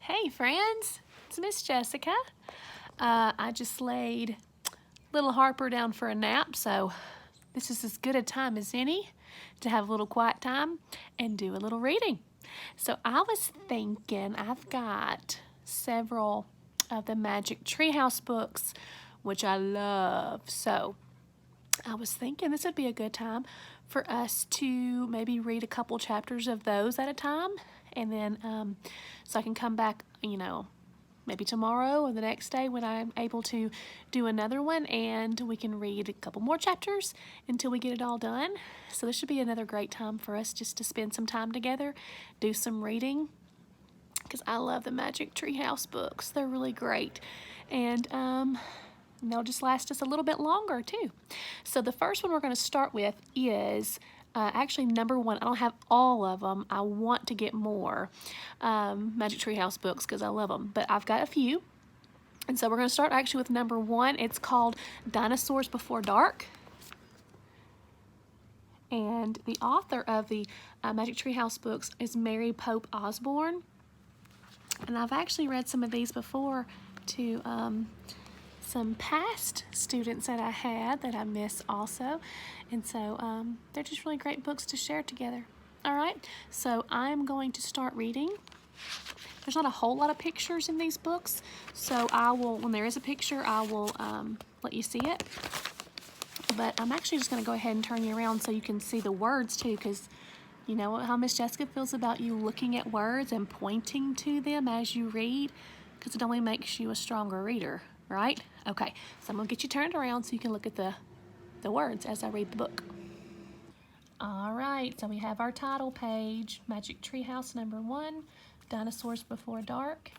Hey friends, it's Miss Jessica. I just laid little Harper down for a nap, so this is as good a time as any to have a little quiet time and do a little reading. So I was thinking I've got several of the Magic Treehouse books, which I love. So I was thinking this would be a good time for us to maybe read a couple chapters of those at a time, and then so I can come back, maybe tomorrow or the next day when I'm able to do another one, and we can read a couple more chapters until we get it all done. So this should be another great time for us just to spend some time together, do some reading, because I love the Magic Treehouse books. They're really great, and they'll just last us a little bit longer too. So the first one we're going to start with is actually number one. I don't have all of them. I want to get more Magic Treehouse books because I love them, but I've got a few. And so we're going to start actually with number one. It's called Dinosaurs Before Dark. And the author of the Magic Treehouse books is Mary Pope Osborne. And I've actually read some of these before to some past students that I had that I miss also. And so they're just really great books to share together. All right, so I'm going to start reading. There's not a whole lot of pictures in these books, so I will, when there is a picture, I will let you see it. But I'm actually just going to go ahead and turn you around so you can see the words too, because you know how Miss Jessica feels about you looking at words and pointing to them as you read, because it only makes you a stronger reader, right? Okay, so I'm going to get you turned around so you can look at the words as I read the book. All right, so we have our title page, Magic Treehouse number 1, Dinosaurs Before Dark.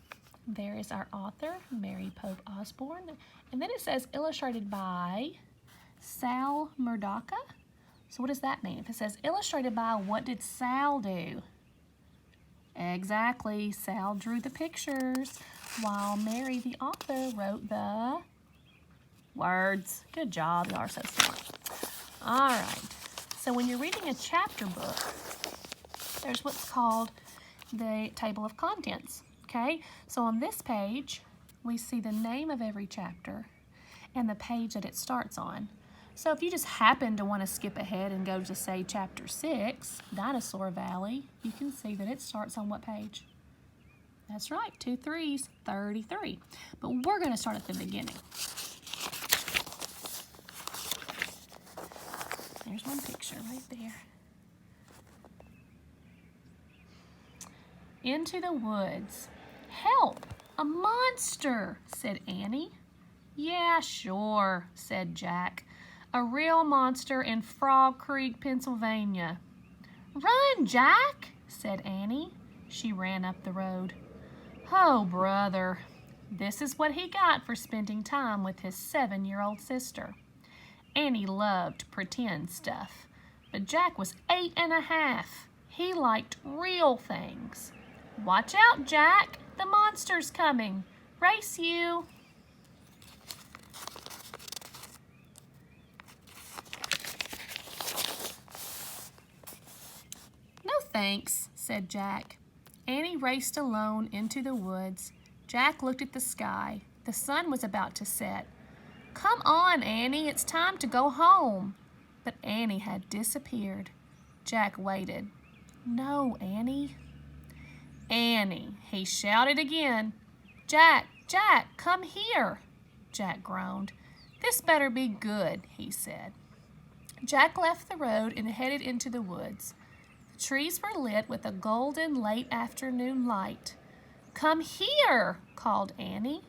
There is our author, Mary Pope Osborne. And then it says illustrated by Sal Murdocha. So what does that mean? If it says illustrated by, what did Sal do? Exactly, Sal drew the pictures while Mary, the author, wrote the words. Good job, you are so smart. All right, so when you're reading a chapter book, there's what's called the table of contents, okay? So on this page, we see the name of every chapter and the page that it starts on. So if you just happen to want to skip ahead and go to, say, chapter 6, Dinosaur Valley, you can see that it starts on what page? That's right, 2 3s, 33. But we're going to start at the beginning. There's one picture right there. Into the woods. Help! A monster, said Annie. Yeah, sure, said Jack. A real monster in Frog Creek, Pennsylvania. Run, Jack, said Annie. She ran up the road. Oh, brother. This is what he got for spending time with his 7-year-old sister. Annie loved pretend stuff, but Jack was 8 1/2. He liked real things. Watch out, Jack. The monster's coming. Race you. No thanks, said Jack. Annie raced alone into the woods. Jack looked at the sky. The sun was about to set. Come on, Annie, it's time to go home. But Annie had disappeared. Jack waited. No, Annie. Annie, he shouted again. Jack, Jack, come here. Jack groaned. This better be good, he said. Jack left the road and headed into the woods. The trees were lit with a golden late afternoon light. Come here, called Annie.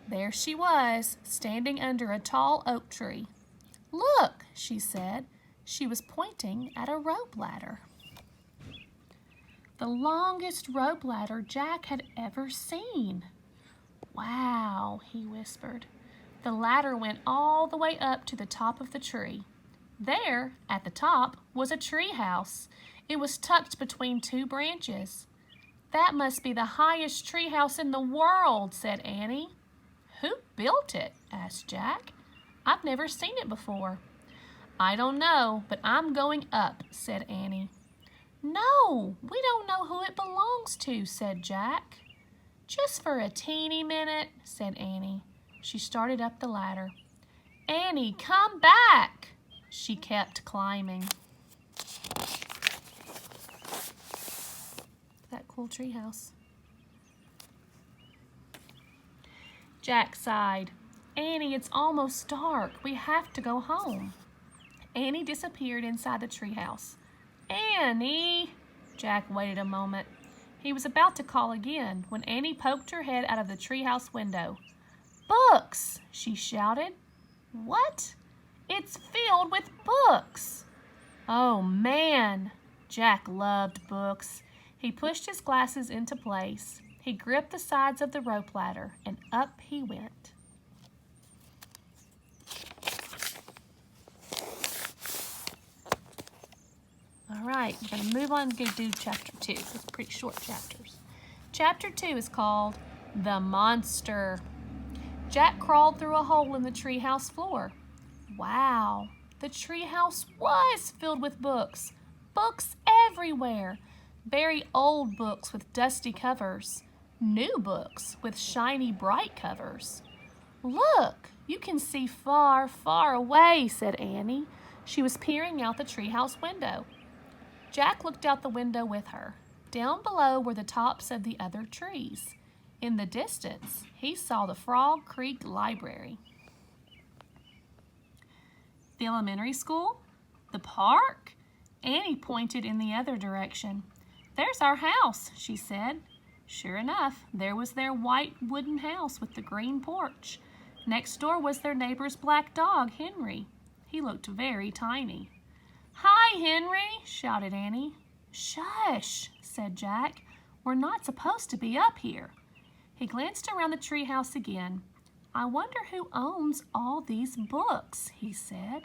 There she was, standing under a tall oak tree. Look, she said. She was pointing at a rope ladder. The longest rope ladder Jack had ever seen. Wow, he whispered. The ladder went all the way up to the top of the tree. There, at the top, was a tree house. It was tucked between 2 branches. That must be the highest tree house in the world, said Annie. Who built it? Asked Jack. I've never seen it before. I don't know, but I'm going up, said Annie. No, we don't know who it belongs to, said Jack. Just for a teeny minute, said Annie. She started up the ladder. Annie, come back! She kept climbing. That cool treehouse. Jack sighed. Annie, it's almost dark. We have to go home. Annie disappeared inside the treehouse. Annie! Jack waited a moment. He was about to call again when Annie poked her head out of the treehouse window. Books! She shouted. What? It's filled with books! Oh, man! Jack loved books. He pushed his glasses into place. He gripped the sides of the rope ladder, and up he went. All right, we're going to move on and do chapter 2. It's pretty short chapters. Chapter 2 is called The Monster. Jack crawled through a hole in the treehouse floor. Wow, the treehouse was filled with books. Books everywhere. Very old books with dusty covers. New books with shiny, bright covers. Look, you can see far, far away, said Annie. She was peering out the treehouse window. Jack looked out the window with her. Down below were the tops of the other trees. In the distance, he saw the Frog Creek Library. The elementary school? The park? Annie pointed in the other direction. There's our house, she said. Sure enough, there was their white wooden house with the green porch. Next door was their neighbor's black dog, Henry. He looked very tiny. Hi, Henry, shouted Annie. Shush, said Jack. We're not supposed to be up here. He glanced around the treehouse again. I wonder who owns all these books, he said.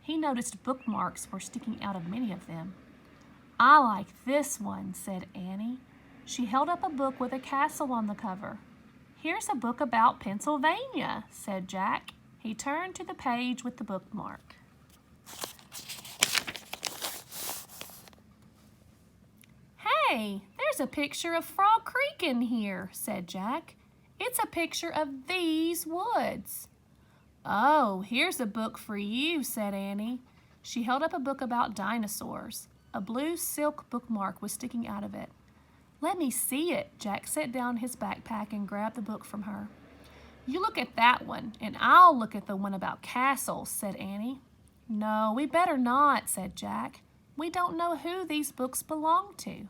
He noticed bookmarks were sticking out of many of them. I like this one, said Annie. She held up a book with a castle on the cover. Here's a book about Pennsylvania, said Jack. He turned to the page with the bookmark. Hey, there's a picture of Frog Creek in here, said Jack. It's a picture of these woods. Oh, here's a book for you, said Annie. She held up a book about dinosaurs. A blue silk bookmark was sticking out of it. Let me see it. Jack set down his backpack and grabbed the book from her. You look at that one, and I'll look at the one about castles, said Annie. No, we better not, said Jack. We don't know who these books belong to.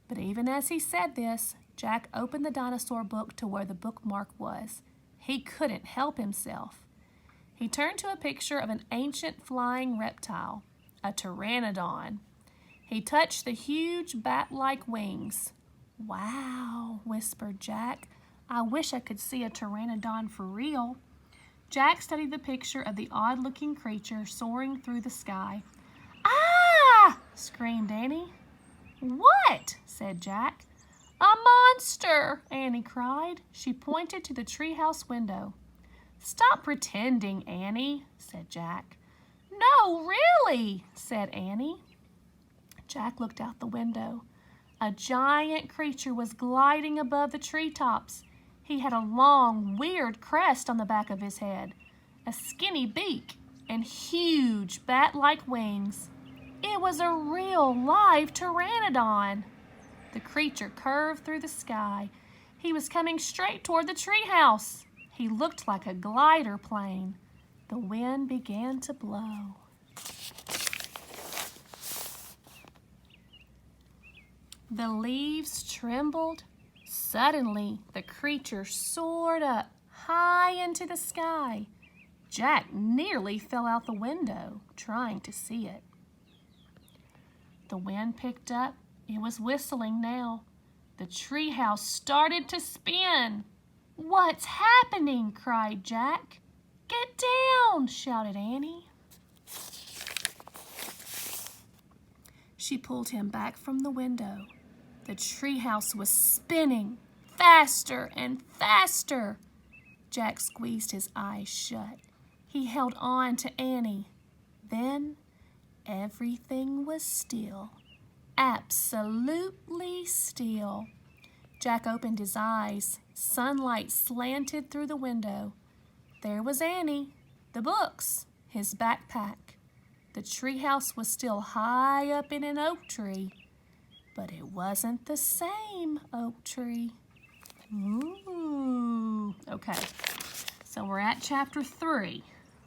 But even as he said this, Jack opened the dinosaur book to where the bookmark was. He couldn't help himself. He turned to a picture of an ancient flying reptile, a pteranodon. He touched the huge bat-like wings. Wow, whispered Jack. I wish I could see a pteranodon for real. Jack studied the picture of the odd-looking creature soaring through the sky. Ah! Screamed Annie. What? Said Jack. A monster! Annie cried. She pointed to the treehouse window. Stop pretending, Annie, said Jack. No, really, said Annie. Jack looked out the window. A giant creature was gliding above the treetops. He had a long, weird crest on the back of his head, a skinny beak, and huge bat-like wings. It was a real live pteranodon. The creature curved through the sky. He was coming straight toward the treehouse. He looked like a glider plane. The wind began to blow. The leaves trembled. Suddenly, the creature soared up high into the sky. Jack nearly fell out the window trying to see it. The wind picked up. It was whistling now. The treehouse started to spin. What's happening? Cried Jack. Get down, shouted Annie. She pulled him back from the window. The treehouse was spinning faster and faster. Jack squeezed his eyes shut. He held on to Annie. Then everything was still, absolutely still. Jack opened his eyes. Sunlight slanted through the window. There was Annie, the books, his backpack. The treehouse was still high up in an oak tree, but it wasn't the same oak tree. Ooh. Okay, so we're at chapter 3.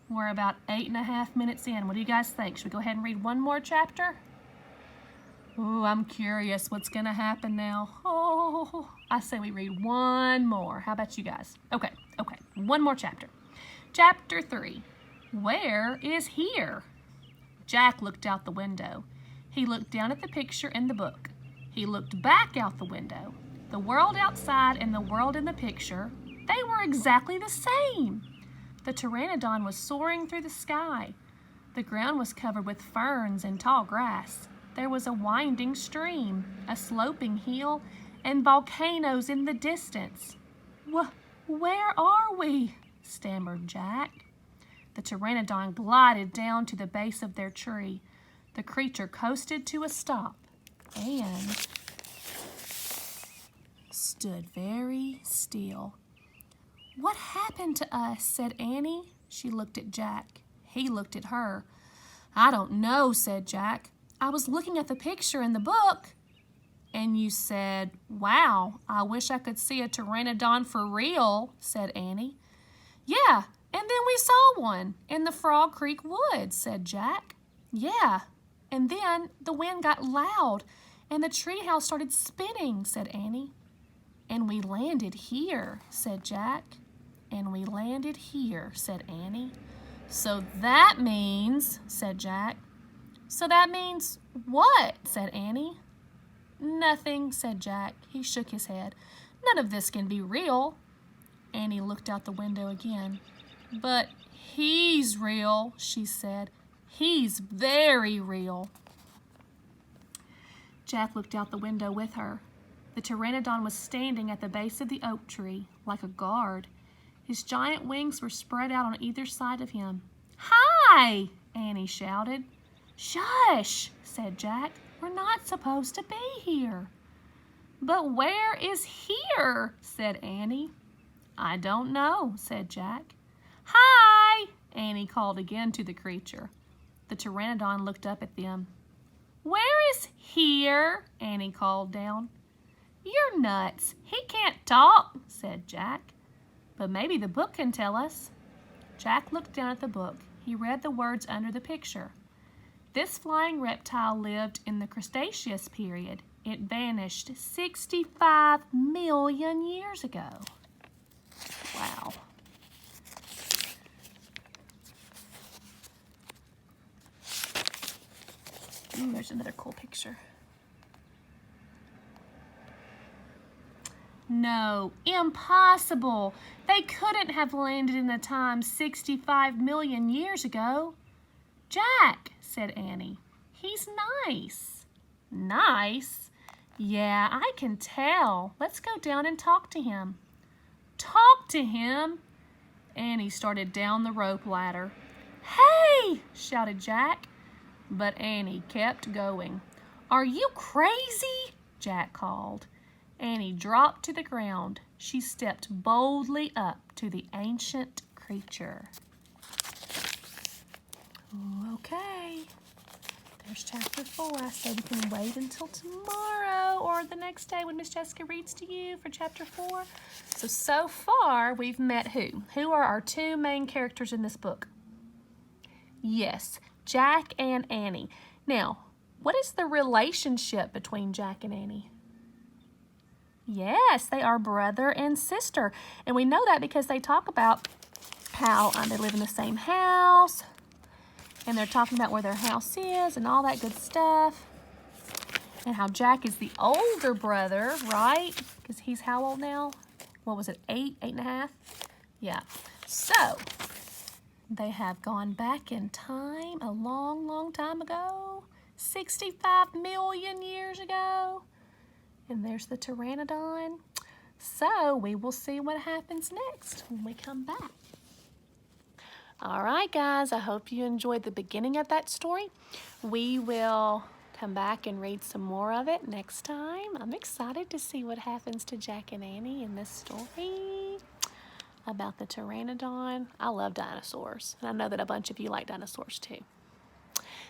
We're about 8.5 minutes in. What do you guys think? Should we go ahead and read one more chapter? Ooh, I'm curious what's going to happen now. Oh, I say we read one more. How about you guys? Okay, one more chapter. Chapter 3. Where is here? Jack looked out the window. He looked down at the picture in the book. He looked back out the window. The world outside and the world in the picture, they were exactly the same. The pteranodon was soaring through the sky. The ground was covered with ferns and tall grass. There was a winding stream, a sloping hill, and volcanoes in the distance. Where are we? Stammered Jack. The pteranodon glided down to the base of their tree. The creature coasted to a stop and stood very still. What happened to us? Said Annie. She looked at Jack. He looked at her. I don't know, said Jack. I was looking at the picture in the book. And you said, wow, I wish I could see a pteranodon for real, said Annie. Yeah, and then we saw one in the Frog Creek woods, said Jack. Yeah, and then the wind got loud and the treehouse started spinning, said Annie. And we landed here, said Jack. And we landed here, said Annie. So that means, said Jack. So that means what? Said Annie. Nothing, said Jack. He shook his head. None of this can be real. Annie looked out the window again. But he's real, she said. He's very real. Jack looked out the window with her. The pteranodon was standing at the base of the oak tree, like a guard. His giant wings were spread out on either side of him. Hi, Annie shouted. Shush, said Jack. We're not supposed to be here. But where is here? Said Annie. I don't know, said Jack. Hi, Annie called again to the creature. The pteranodon looked up at them. Where is here? Annie called down. You're nuts. He can't talk, said Jack. But maybe the book can tell us. Jack looked down at the book. He read the words under the picture. This flying reptile lived in the Cretaceous period. It vanished 65 million years ago. Wow. Ooh, there's another cool picture. No, impossible. They couldn't have landed in a time 65 million years ago. Jack, said Annie. He's nice. Nice? Yeah, I can tell. Let's go down and talk to him. Talk to him? Annie started down the rope ladder. Hey, shouted Jack. But Annie kept going. Are you crazy? Jack called. Annie dropped to the ground. She stepped boldly up to the ancient creature. Okay, there's chapter 4. I said we can wait until tomorrow or the next day when Miss Jessica reads to you for chapter 4. So far we've met who? Who are our two main characters in this book? Yes, Jack and Annie. Now, what is the relationship between Jack and Annie? Yes, they are brother and sister. And we know that because they talk about how they live in the same house. And they're talking about where their house is and all that good stuff. And how Jack is the older brother, right? Because he's how old now? What was it, 8.5? Yeah. So, they have gone back in time a long, long time ago. 65 million years ago. And there's the pteranodon. So, we will see what happens next when we come back. All right, guys, I hope you enjoyed the beginning of that story. We will come back and read some more of it next time. I'm excited to see what happens to Jack and Annie in this story about the pteranodon. I love dinosaurs, and I know that a bunch of you like dinosaurs too.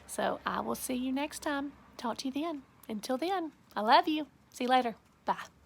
So I will see you next time. Talk to you then. Until then, I love you. See you later. Bye.